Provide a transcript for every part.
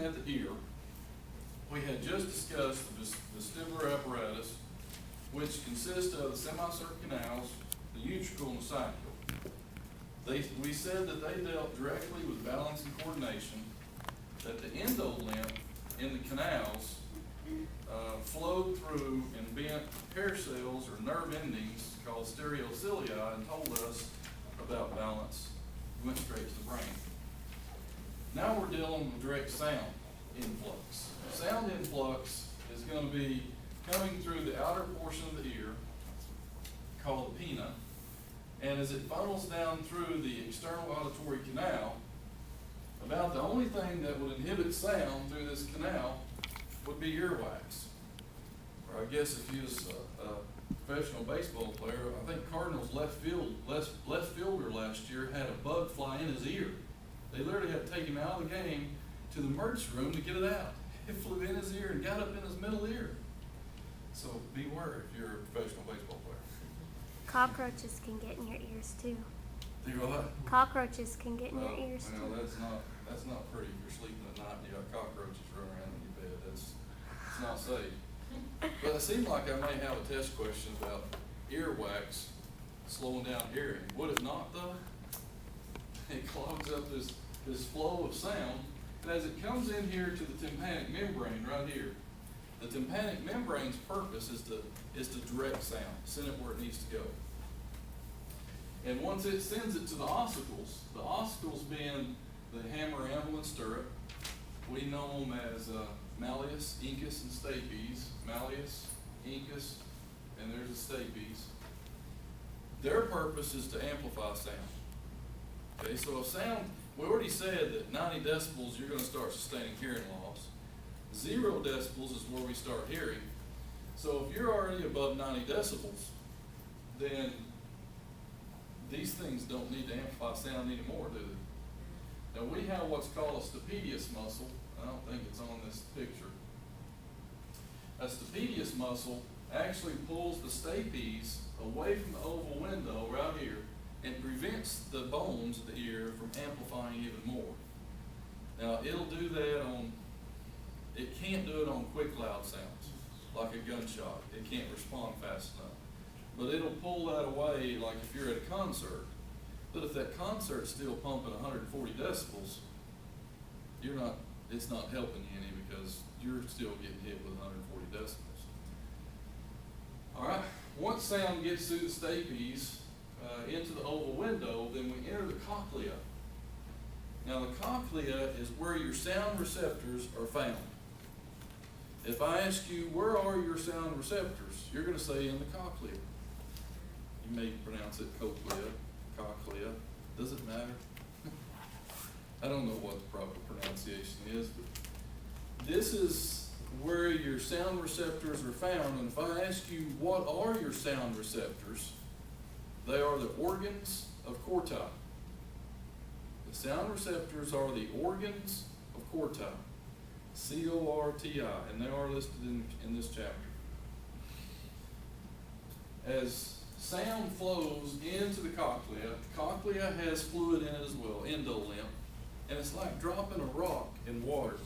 at the ear, we had just discussed the vestibular apparatus, which consists of the semicircular canals, the utricle, and the saccule. We said that they dealt directly with balance and coordination, that the endolymph in the canals flowed through and bent hair cells or nerve endings called stereocilia and told us about balance, went straight to the brain. Now we're dealing with direct sound influx. Sound influx is going to be coming through the outer portion of the ear called the pinna, and as it funnels down through the external auditory canal, about the only thing that would inhibit sound through this canal would be earwax. Or I guess if you was a professional baseball player, I think Cardinals left fielder last year had a bug fly in his ear. They literally had to take him out of the game to the emergency room to get it out. It flew in his ear and got up in his middle ear. So beware if you're a professional baseball player. Cockroaches can get in your ears too. Do you what? Cockroaches can get in your ears well, too. that's not pretty. If you're sleeping at night and you got cockroaches running around in your bed, it's not safe. But it seemed like I may have a test question about earwax slowing down hearing. Would it not though? It clogs up this flow of sound, and as it comes in here to the tympanic membrane right here, the tympanic membrane's purpose is to direct sound, send it where it needs to go. And once it sends it to the ossicles being the hammer, anvil, and stirrup, we know them as malleus, incus, and stapes. Malleus, incus, and there's the stapes. Their purpose is to amplify sound. Okay, so if sound, we already said that 90 decibels you're going to start sustaining hearing loss. 0 decibels is where we start hearing. So if you're already above 90 decibels, then these things don't need to amplify sound anymore, do they? Now we have what's called a stapedius muscle. I don't think it's on this picture. A stapedius muscle actually pulls the stapes away from the oval window right here and prevents the bones of the ear from amplifying even more. Now it'll do that it can't do it on quick loud sounds, like a gunshot. It can't respond fast enough. But it'll pull that away like if you're at a concert. But if that concert's still pumping 140 decibels, it's not helping you any because you're still getting hit with 140 decibels. All right, once sound gets through the stapes into the oval window, then we enter the cochlea. Now the cochlea is where your sound receptors are found. If I ask you, where are your sound receptors? You're going to say in the cochlea. You may pronounce it cochlea. Does it matter? I don't know what the proper pronunciation is, but this is where your sound receptors are found. And if I ask you, what are your sound receptors? They are the organs of corti. The sound receptors are the organs of corti. C-O-R-T-I, and they are listed in this chapter. As sound flows into the cochlea has fluid in it as well, endolymph, and it's like dropping a rock in water.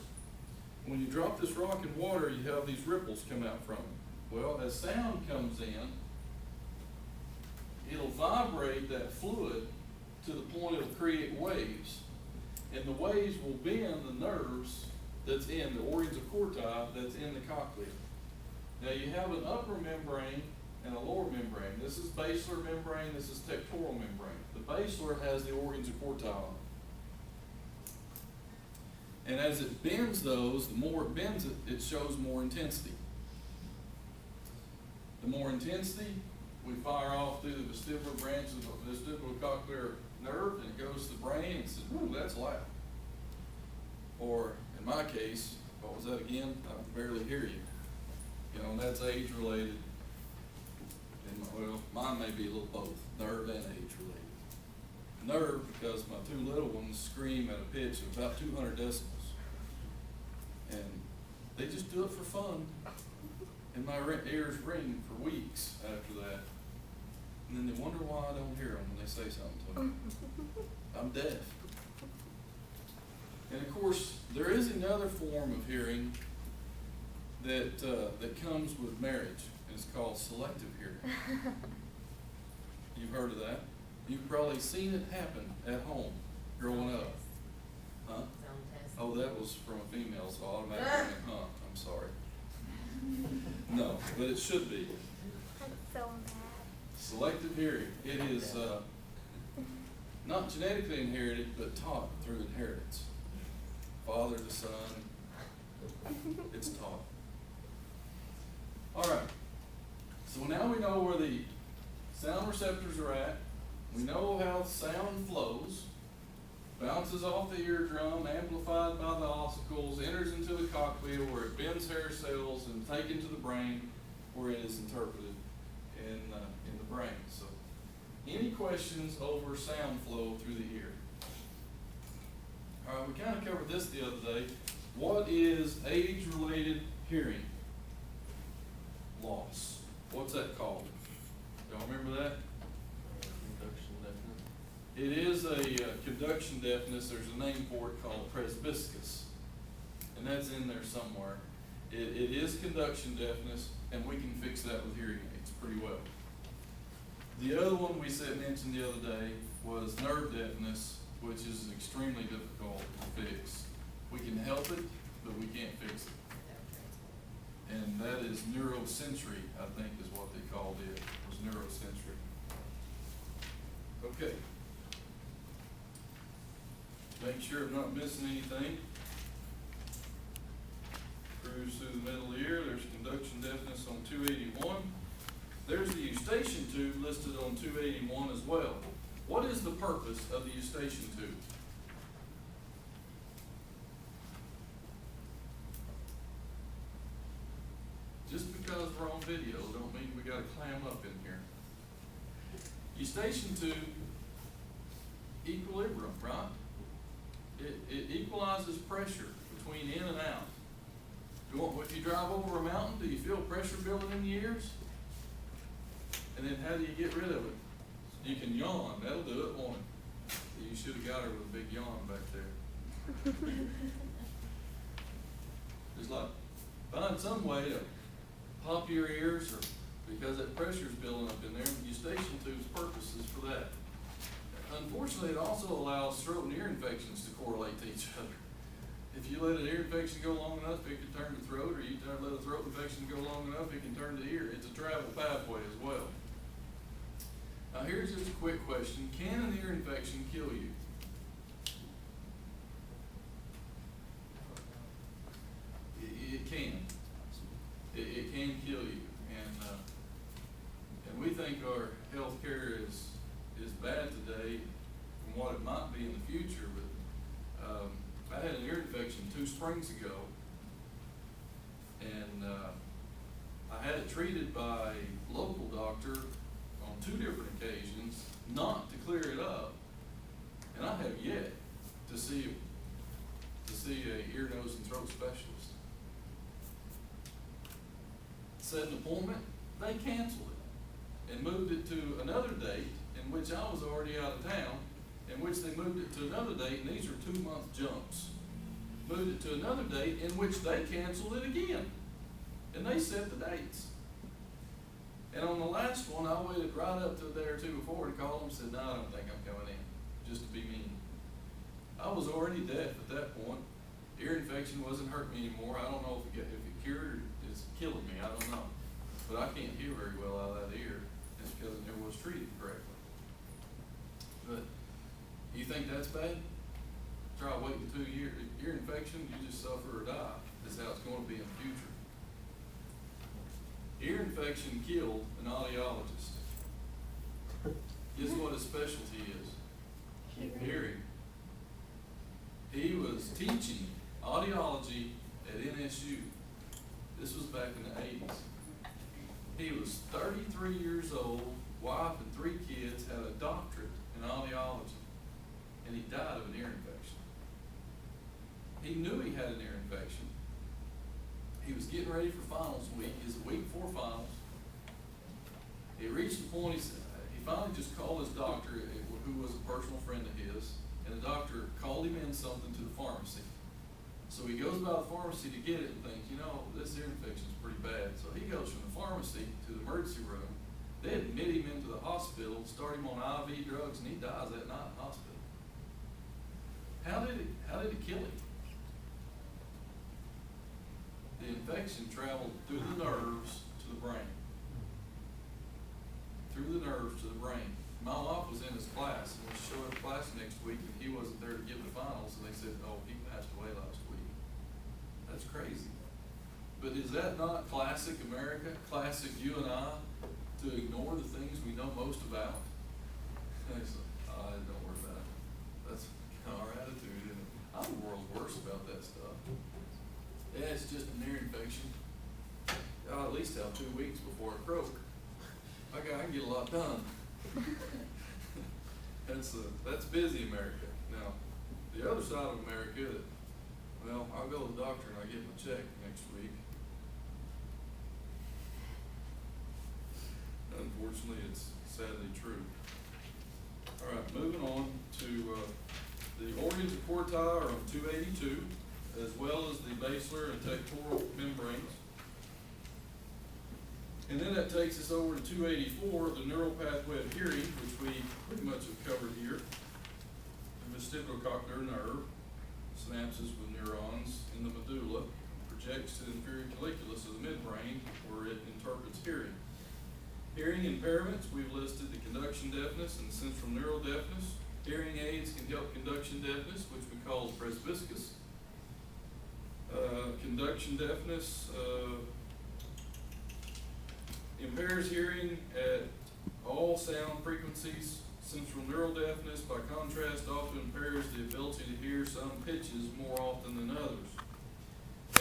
When you drop this rock in water, you have these ripples come out from it. Well, as sound comes in, it'll vibrate that fluid to the point it'll create waves, and the waves will bend the nerves that's in the organs of corti that's in the cochlea. Now you have an upper membrane and a lower membrane. This is basilar membrane, this is tectoral membrane. The basilar has the organs of corti on it. And as it bends those, the more it bends it, it shows more intensity. The more intensity, we fire off through the vestibular branches of the vestibulocochlear nerve, and it goes to the brain and says, ooh, that's loud. Or in my case, what was that again? I can barely hear you. And that's age related. And mine may be a little both, nerve and age related. Nerve, because my two little ones scream at a pitch of about 200 decibels. And they just do it for fun. And my ears ring for weeks after that. And then they wonder why I don't hear them when they say something to me. I'm deaf. And of course, there is is another form of hearing that comes with marriage, and it's called selective hearing. You've heard of that? You've probably seen it happen at home growing up. Huh? Oh, that was from a female, so I automatically went, huh, I'm sorry. No, but it should be. I'm so mad. Selective hearing. It is not genetically inherited, but taught through inheritance. Father to son, it's taught. All right. So now we know where the sound receptors are at. We know how sound flows. Bounces off the eardrum, amplified by the ossicles, enters into the cochlea where it bends hair cells and taken to the brain where it is interpreted in the brain. So, any questions over sound flow through the ear? All right, we kind of covered this the other day. What is age-related hearing loss? What's that called? Y'all remember that? Conduction deafness. It is a conduction deafness. There's a name for it called presbyscus, and that's in there somewhere. It is conduction deafness, and we can fix that with hearing aids pretty well. The other one we mentioned the other day was nerve deafness, which is extremely difficult to fix. We can help it, but we can't fix it. And that is neurosensory, I think is what they called it, was neurosensory. Okay. Make sure I'm not missing anything. Cruise through the middle ear. There's conduction deafness on 281. There's the eustachian tube listed on 281 as well. What is the purpose of the eustachian tube? Just because we're on video don't mean we gotta clam up in here. Eustachian tube, equilibrium, right? It equalizes pressure between in and out. If you drive over a mountain, do you feel pressure building in the ears? And then how do you get rid of it? You can yawn, that'll do it, won't it? You should have got her with a big yawn back there. Just like, find some way to pop your ears, or because that pressure's building up in there. The eustachian tube's purpose is for that. Unfortunately, it also allows throat and ear infections to correlate to each other. If you let an ear infection go long enough, it can turn to throat, or you let a throat infection go long enough, it can turn to ear. It's a travel pathway as well. Now here's just a quick question. Can an ear infection kill you? It can. It can kill you. And we think our health care is bad today from what it might be in the future, but I had an ear infection 2 springs ago, and I had it treated by a local doctor on 2 different occasions, not to clear it up, and I have yet to see a ear, nose, and throat specialist. Set an appointment, they canceled it and moved it to another date in which I was already out of town, in which they moved it to another date, and these are 2-month jumps. Moved it to another date in which they canceled it again, and they set the dates. And on the last one, I waited right up to a day or 2 before to call them and said, no, I don't think I'm coming in, just to be mean. I was already deaf at that point. Ear infection wasn't hurting me anymore. I don't know if it cured or it's killing me, I don't know. But I can't hear very well out of that ear. It's because it never was treated correctly. But you think that's bad? Try waiting 2 years. Ear infection, you just suffer or die. That's how it's going to be in the future. Ear infection killed an audiologist. Guess what his specialty is? Hearing. He was teaching audiology at NSU. This was back in the 80s. He was 33 years old, wife and 3 kids, had a doctorate in audiology, and he died of an ear infection. He knew he had an ear infection. He was getting ready for finals week. It was the week before finals. He reached the point, he finally just called his doctor, who was a personal friend of his, and the doctor called him in something to the pharmacy. So So he goes by the pharmacy to get it and thinks, you know, this ear infection's pretty bad. So he goes from the pharmacy to the emergency room. They admit him into the hospital, start him on IV drugs, and he dies that night in the hospital. How did it kill him? The infection traveled through the nerves to the brain. Through the nerves to the brain. My wife was in his class, and we showed up class next week, and he wasn't there to give the finals, and they said, oh, he passed away last week. That's crazy. But is that not classic America, classic you and I, to ignore the things we know most about? And they said, don't worry about it. That's our attitude, and I'm the world's worst about that stuff. Yeah, it's just an ear infection. I'll at least have 2 weeks before I croak. I can get a lot done. That's busy America. Now, the other side of America, well, I'll go to the doctor and I get my check next week. Unfortunately, it's sadly true. All right, moving on to the organs of Corti are on 282, as well as the basilar and tectoral membranes. And then that takes us over to 284, the neural pathway of hearing, which we pretty much have covered here. The vestibulocochlear nerve synapses with neurons in the medulla, projects to the inferior colliculus of the midbrain, where it interprets hearing. Hearing impairments, we've listed the conduction deafness and central neural deafness. Hearing aids can help conduction deafness, which we call presbyscus. Conduction deafness impairs hearing at all sound frequencies. Central neural deafness, by contrast, often impairs the ability to hear some pitches more often than others.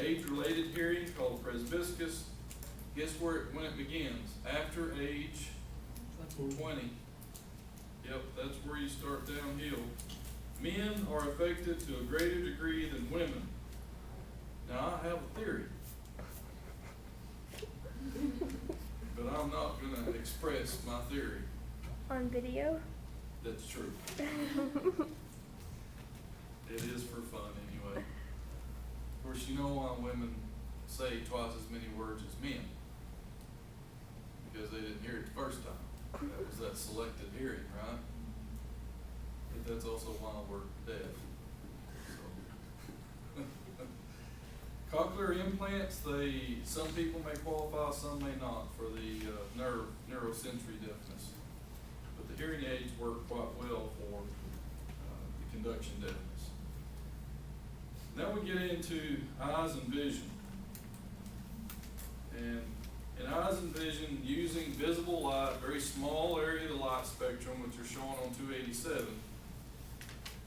Age-related hearing, called presbyscus, guess when it begins? After age 20. Yep, that's where you start downhill. Men are affected to a greater degree than women. Now, I have a theory, but I'm not going to express my theory. On video? That's true. It is for fun anyway. Of course, you know why women say twice as many words as men. Because they didn't hear it the first time. That was that selective hearing, right? But that's also why we're deaf. So. Cochlear implants, some people may qualify, some may not for the neurosensory deafness. But the hearing aids work quite well for the conduction deafness. Now we get into eyes and vision. And in eyes and vision, using visible light, very small area of the light spectrum, which are shown on 287,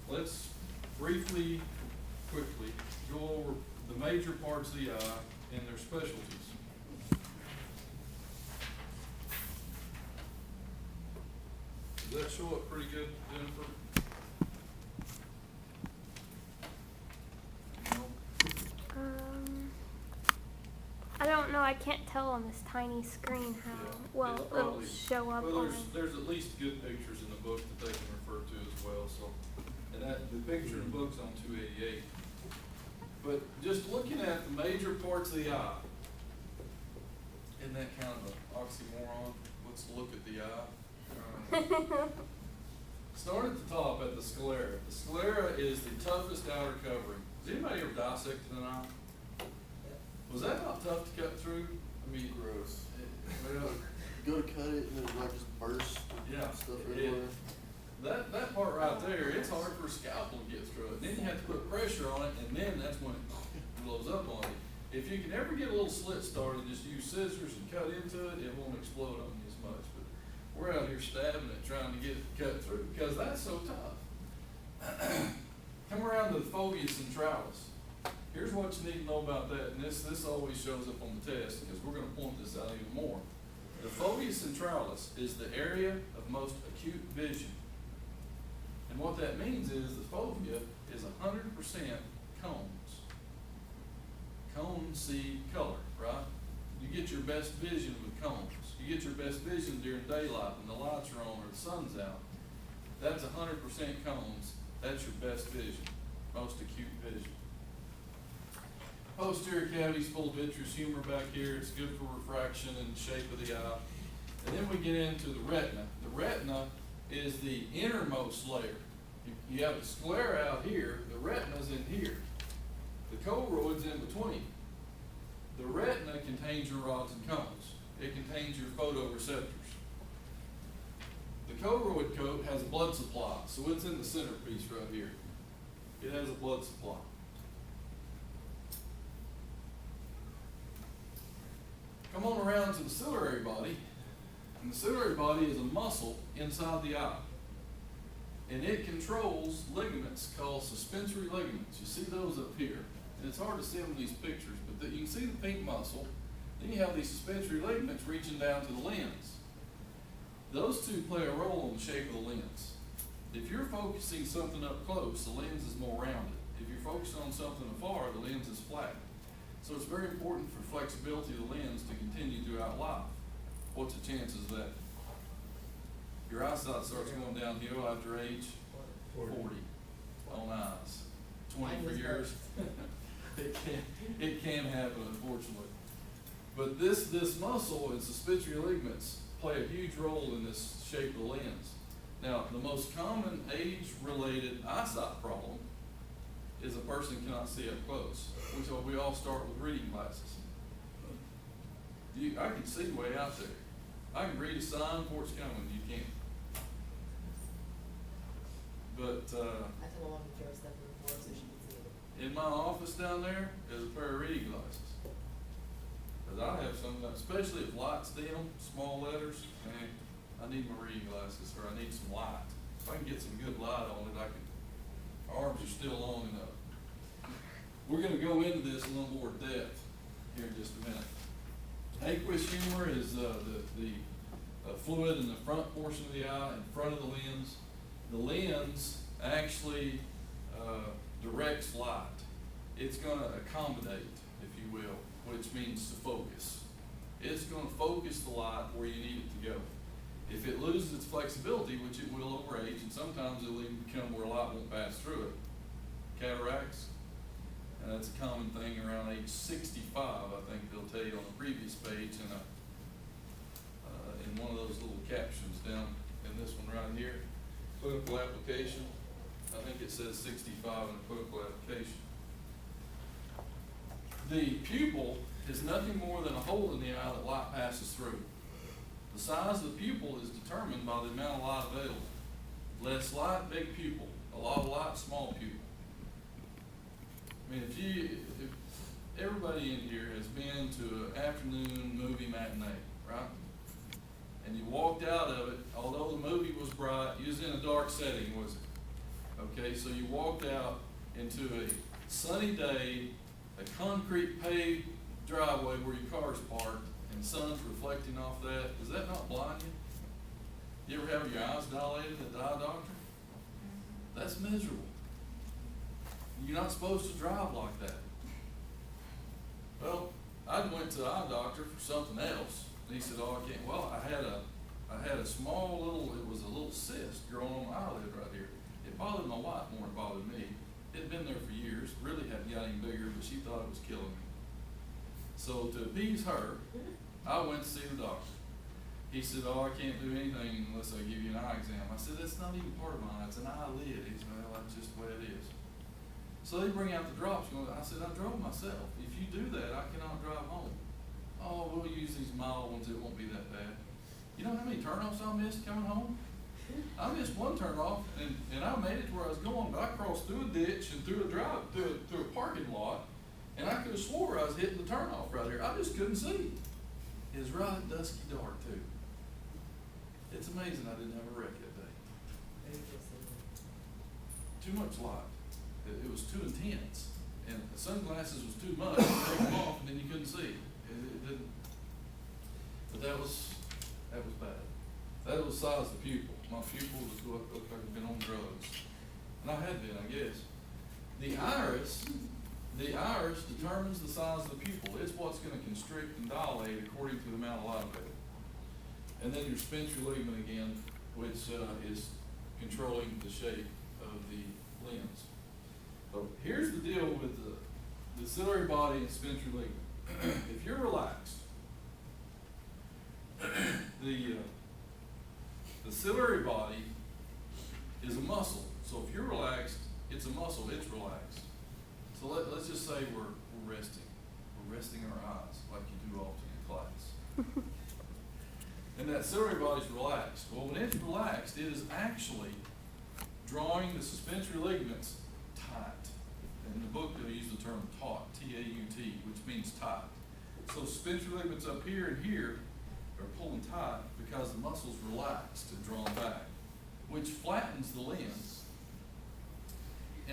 let's briefly, quickly, go over the major parts of the eye and their specialties. Does that show up pretty good, Jennifer? No? I don't know. I can't tell on this tiny screen how well it'll show up Well, on. there's at least good pictures in the book that they can refer to as well. So, and the picture in the book's on 288. But just looking at the major parts of the eye, isn't that kind of an oxymoron? Let's look at the eye. Start at the top at the sclera. The sclera is the toughest outer covering. Has anybody ever dissected an eye? Was that not tough to cut through? I mean, Gross. Well, Go to cut it and then it like just burst. yeah, Stuff everywhere. that part right there, it's hard for a scalpel to get through it. And then you have to put pressure on it, and then that's when it blows up on you. If you can ever get a little slit started, just use scissors and cut into it, it won't explode on you as much. But we're out here stabbing it, trying to get it cut through, because that's so tough. Come around to the fovea centralis. Here's what you need to know about that, and this always shows up on the test, because we're going to point this out even more. The fovea centralis is the area of most acute vision. And what that means is the fovea is 100% cones. Cones see color, right? You get your best vision with cones. You get your best vision during daylight when the lights are on or the sun's out. That's 100% cones. That's your best vision, most acute vision. posterior cavity's full of vitreous humor back here. It's good for refraction and shape of the eye. And then we get into the retina. The retina is the innermost layer. You have the sclera out here, the retina's in here. The choroid's in between. The retina contains your rods and cones. It contains your photoreceptors. The choroid coat has a blood supply, so it's in the centerpiece right here. It has a blood supply. Come on around to the ciliary body, and the ciliary body is a muscle inside the eye. And it controls ligaments called suspensory ligaments. You see those up here. And it's hard to see them in these pictures, but you can see the pink muscle. Then you have these suspensory ligaments reaching down to the lens. Those two play a role in the shape of the lens. If you're focusing something up close, the lens is more rounded. If you're focusing on something afar, the lens is flat. So it's very important for flexibility of the lens to continue throughout life. What's the chances of that? Your eyesight starts going downhill after age 40 on eyes. 20 for yours. It can happen, unfortunately. But this muscle and suspensory ligaments play a huge role in this shape of the lens. Now, the most common age-related eyesight problem is a person cannot see up close, which we all start with reading glasses. I can see way out there. I can read a sign before it's coming. You can't. But I told my mom to throw stuff in the floor so she could see it. in my office down there is a pair of reading glasses. Because I have some, especially if light's dim, small letters, man, I need my reading glasses, or I need some light. If I can get some good light on it, my arms are still long enough. We're gonna go into this in a little more depth here in just a minute. Aqueous humor is the fluid in the front portion of the eye, in front of the lens. The lens actually directs light. It's going to accommodate, if you will, which means to focus. It's going to focus the light where you need it to go. If it loses its flexibility, which it will over age, and sometimes it'll even become where light won't pass through it, cataracts, and that's a common thing around age 65, I think they'll tell you on the previous page in one of those little captions down in this one right here. Clinical application, I think it says 65 in a clinical application. The pupil is nothing more than a hole in the eye that light passes through. The size of the pupil is determined by the amount of light available. Less light, big pupil. A lot of light, small pupil. I mean, if everybody in here has been to an afternoon movie matinee, right? And you walked out of it, although the movie was bright, you was in a dark setting, was it? Okay, so you walked out into a sunny day, a concrete paved driveway where your car's parked, and sun's reflecting off that. Does that not blind you? You ever have your eyes dilated at the eye doctor? That's miserable. You're not supposed to drive like that. Well, I went to the eye doctor for something else. And he said, oh, I can't. Well, I had a small little, it was a little cyst growing on my eyelid right here. It bothered my wife more than it bothered me. It had been there for years, really hadn't got any bigger, but she thought it was killing me. So to appease her, I went to see the doctor. He said, oh, I can't do anything unless I give you an eye exam. I said, that's not even part of mine, it's an eyelid. He said, well, that's just the way it is. So they bring out the drops. I said, I drove myself. If you do that, I cannot drive home. Oh, we'll use these mild ones, it won't be that bad. You know how many turnoffs I missed coming home? I missed one turnoff, and I made it to where I was going, but I crossed through a ditch and through a parking lot, and I could have swore I was hitting the turnoff right here. I just couldn't see. It was right dusky dark too. It's amazing I didn't have a wreck that day. Too much light. It was too intense, and the sunglasses was too much. You take them off, and then you couldn't see. It didn't. But that was bad. That was the size of the pupil. My pupil looked like I'd been on drugs, and I had been, I guess. The iris determines the size of the pupil. It's what's going to constrict and dilate according to the amount of light available. And then your suspensory ligament again, which is controlling the shape of the lens. So here's the deal with the ciliary body and sphincter ligament. If you're relaxed, the ciliary body is a muscle. So if you're relaxed, it's a muscle, it's relaxed. So let's just say we're resting. We're resting our eyes like you do often in class. And that ciliary body's relaxed. Well, when it's relaxed, it is actually drawing the suspensory ligaments tight. In the book, they'll use the term taut, T-A-U-T, which means tight. So suspensory ligaments up here and here are pulling tight because the muscles relaxed and drawn back, which flattens the lens.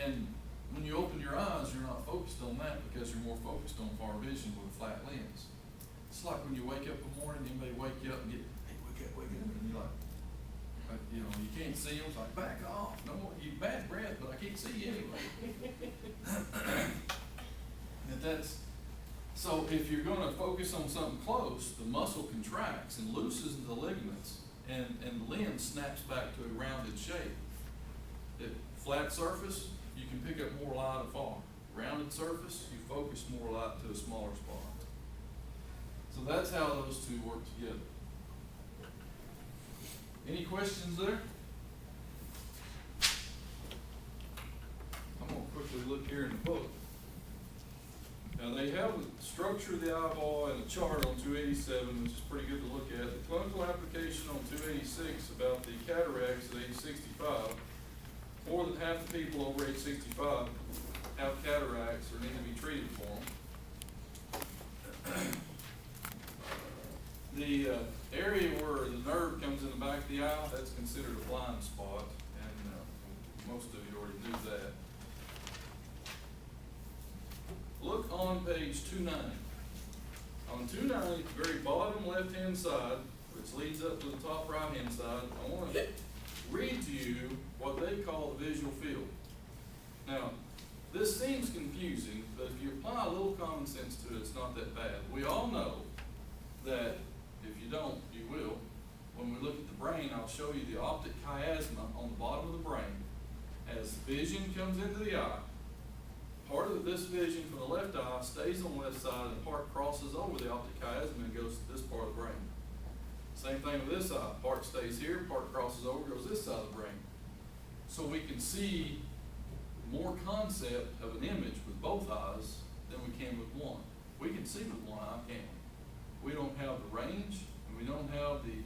And when you open your eyes, you're not focused on that because you're more focused on far vision with a flat lens. It's like when you wake up in the morning, anybody wake you up and get, hey, wake up, and you're like, you know, you can't see them, it's like, back off, no more, you bad breath, but I can't see you anyway. So if you're gonna focus on something close, the muscle contracts and loosens the ligaments, and the lens snaps back to a rounded shape. Flat surface, you can pick up more light afar. Rounded surface, you focus more light to a smaller spot. So that's how those two work together. Any questions there? I'm gonna quickly look here in the book. Now they have the structure of the eyeball and a chart on 287, which is pretty good to look at. The clinical application on 286 about the cataracts at age 65. More than half the people over age 65 have cataracts or need to be treated for them. The area where the nerve comes in the back of the eye, that's considered a blind spot, and most of you already knew that. Look on page 290. On 290, the very bottom left-hand side, which leads up to the top right-hand side, I want to read to you what they call the visual field. Now, this seems confusing, but if you apply a little common sense to it, it's not that bad. We all know that, if you don't, you will. When we look at the brain, I'll show you the optic chiasma on the bottom of the brain. As vision comes into the eye, part of this vision from the left eye stays on the left side, and part crosses over the optic chiasma and goes to this part of the brain. Same thing with this eye. Part stays here, part crosses over, goes this side of the brain. So we can see more concept of an image with both eyes than we can with one. We can see with one eye, can't we? We don't have the range, and we don't have the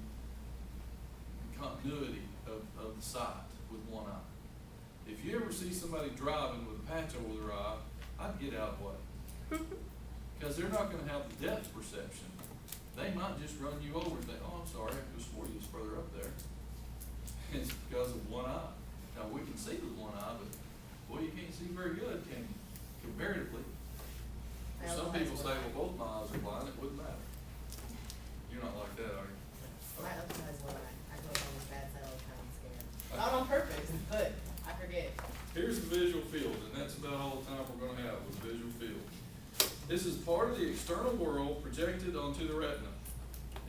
continuity of the sight with one eye. If you ever see somebody driving with a patch over their eye, I'd get out of the way. Because they're not going to have the depth perception. They might just run you over and think, oh, I'm sorry, I just swore you was further up there. It's because of one eye. Now, we can see with one eye, but, boy, you can't see very good, can you? Comparatively. Some people say, well, both my eyes are blind, it wouldn't matter. You're not like that, are you? My other one is one eye. I go on this bad side all the time, I'm scared. Not on purpose, but I forget. Here's the visual field, and that's about all the time we're gonna have with visual field. This is part of the external world projected onto the retina.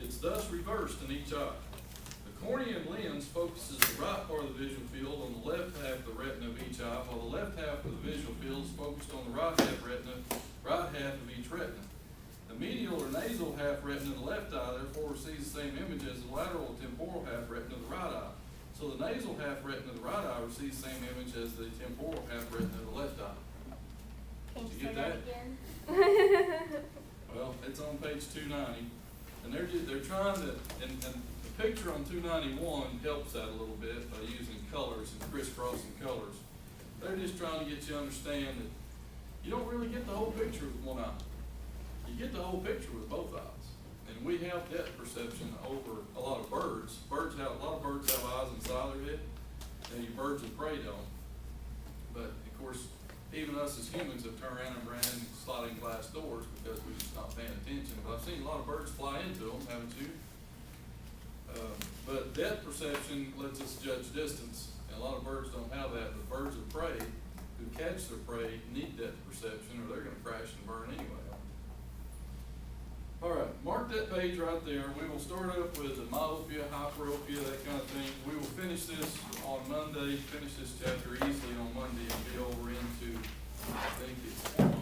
It's thus reversed in each eye. The cornea and lens focuses the right part of the visual field on the left half of the retina of each eye, while the left half of the visual field is focused on the right half of each retina. The medial or nasal half retina of the left eye therefore receives the same image as the lateral temporal half retina of the right eye. So the nasal half retina of the right eye receives the same image as the temporal half retina of the left eye. Can Did you you say get that that? again? Well, it's on page 290, and they're trying to, and the picture on 291 helps that a little bit by using colors and crisscrossing colors. They're just trying to get you to understand that you don't really get the whole picture with one eye. You get the whole picture with both eyes. And we have depth perception over a lot of birds. A lot of birds have eyes inside their head, and you birds of prey don't. But of course, even us as humans have turned around and ran sliding glass doors because we're just not paying attention. But I've seen a lot of birds fly into them, haven't you? But depth perception lets us judge distance, and a lot of birds don't have that. But birds of prey who catch their prey need depth perception, or they're going to crash and burn anyway. All right, mark that page right there. We will start up with the myopia, hyperopia, that kind of thing. We will finish this on Monday, finish this chapter easily on Monday, and be over into, I think it's